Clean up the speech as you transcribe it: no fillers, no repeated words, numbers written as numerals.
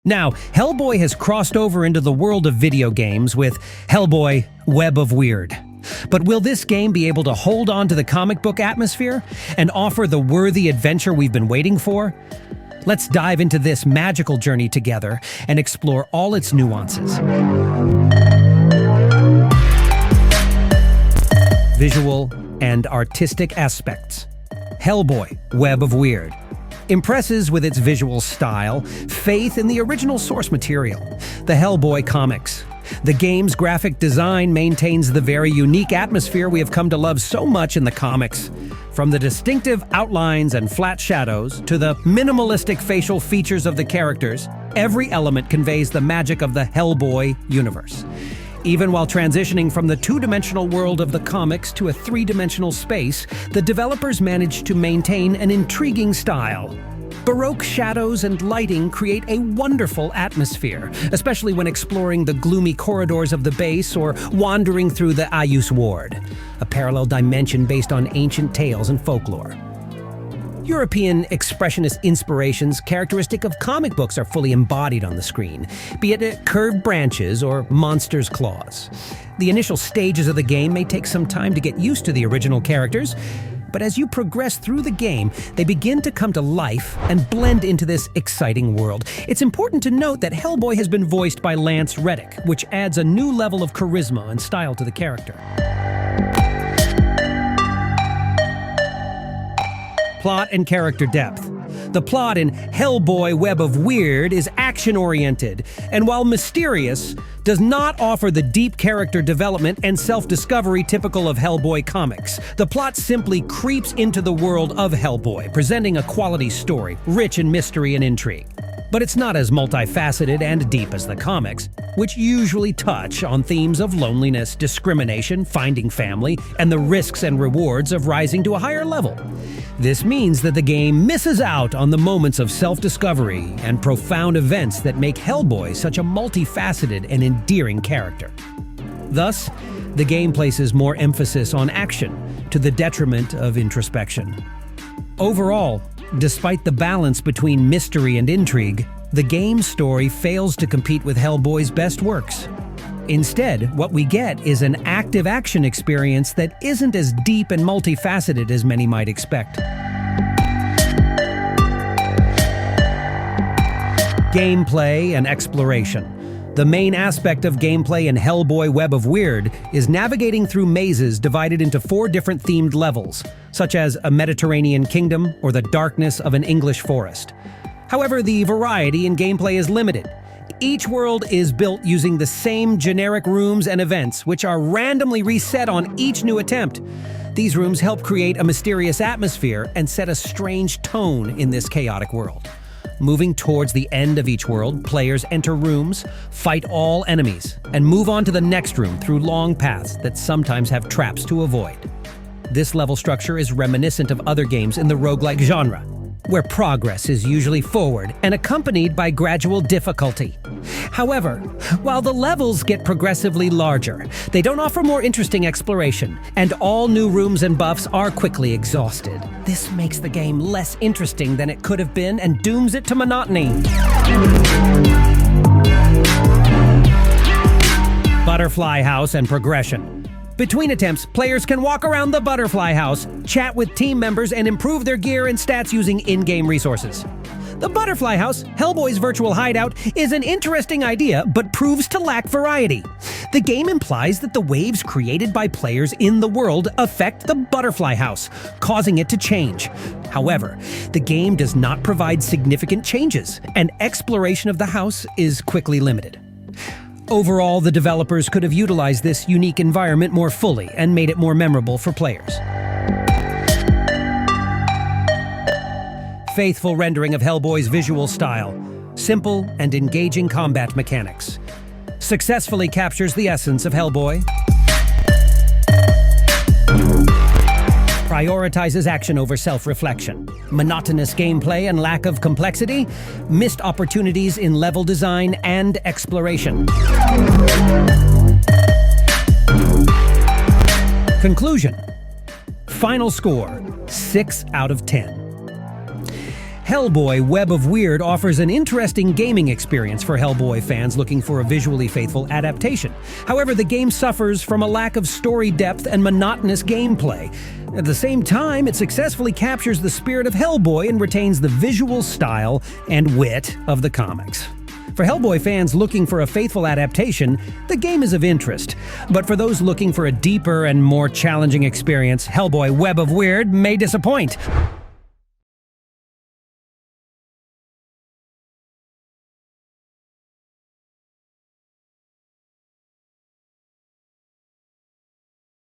Now, Hellboy has crossed over into the world of video games with Hellboy: Web of Wyrd. But will this game be able to hold on to the comic book atmosphere and offer the worthy adventure we've been waiting for? Let's dive into this magical journey together and explore all its nuances. Visual and artistic aspects. Hellboy: Web of Wyrd impresses with its visual style, faith in the original source material, the Hellboy comics. The game's graphic design maintains the very unique atmosphere we have come to love so much in the comics. From the distinctive outlines and flat shadows to the minimalistic facial features of the characters, every element conveys the magic of the Hellboy universe. Even while transitioning from the two-dimensional world of the comics to a three-dimensional space, the developers managed to maintain an intriguing style. Baroque shadows and lighting create a wonderful atmosphere, especially when exploring the gloomy corridors of the base or wandering through the Wyrd, a parallel dimension based on ancient tales and folklore. European expressionist inspirations characteristic of comic books are fully embodied on the screen, be it curved branches or monsters' claws. The initial stages of the game may take some time to get used to the original characters, but as you progress through the game, they begin to come to life and blend into this exciting world. It's important to note that Hellboy has been voiced by Lance Reddick, which adds a new level of charisma and style to the character. Plot and character depth. The plot in Hellboy: Web of Wyrd is action-oriented, and while mysterious, does not offer the deep character development and self-discovery typical of Hellboy comics. The plot simply creeps into the world of Hellboy, presenting a quality story, rich in mystery and intrigue. But it's not as multifaceted and deep as the comics, which usually touch on themes of loneliness, discrimination, finding family, and the risks and rewards of rising to a higher level. This means that the game misses out on the moments of self-discovery and profound events that make Hellboy such a multifaceted and endearing character. Thus, the game places more emphasis on action, to the detriment of introspection. Overall, despite the balance between mystery and intrigue, the game's story fails to compete with Hellboy's best works. Instead, what we get is an active action experience that isn't as deep and multifaceted as many might expect. Gameplay and exploration. The main aspect of gameplay in Hellboy: Web of Wyrd is navigating through mazes divided into 4 different themed levels, such as a Mediterranean kingdom or the darkness of an English forest. However, the variety in gameplay is limited. Each world is built using the same generic rooms and events, which are randomly reset on each new attempt. These rooms help create a mysterious atmosphere and set a strange tone in this chaotic world. Moving towards the end of each world, players enter rooms, fight all enemies, and move on to the next room through long paths that sometimes have traps to avoid. This level structure is reminiscent of other games in the roguelike genre, where progress is usually forward and accompanied by gradual difficulty. However, while the levels get progressively larger, they don't offer more interesting exploration, and all new rooms and buffs are quickly exhausted. This makes the game less interesting than it could have been and dooms it to monotony. Butterfly House and progression. Between attempts, players can walk around the Butterfly House, chat with team members, and improve their gear and stats using in-game resources. The Butterfly House, Hellboy's virtual hideout, is an interesting idea, but proves to lack variety. The game implies that the waves created by players in the world affect the Butterfly House, causing it to change. However, the game does not provide significant changes, and exploration of the house is quickly limited. Overall, the developers could have utilized this unique environment more fully and made it more memorable for players. Faithful rendering of Hellboy's visual style. Simple and engaging combat mechanics. Successfully captures the essence of Hellboy. Prioritizes action over self-reflection. Monotonous gameplay and lack of complexity. Missed opportunities in level design and exploration. Conclusion. Final score, 6 out of 10. Hellboy: Web of Wyrd offers an interesting gaming experience for Hellboy fans looking for a visually faithful adaptation. However, the game suffers from a lack of story depth and monotonous gameplay. At the same time, it successfully captures the spirit of Hellboy and retains the visual style and wit of the comics. For Hellboy fans looking for a faithful adaptation, the game is of interest. But for those looking for a deeper and more challenging experience, Hellboy: Web of Wyrd may disappoint.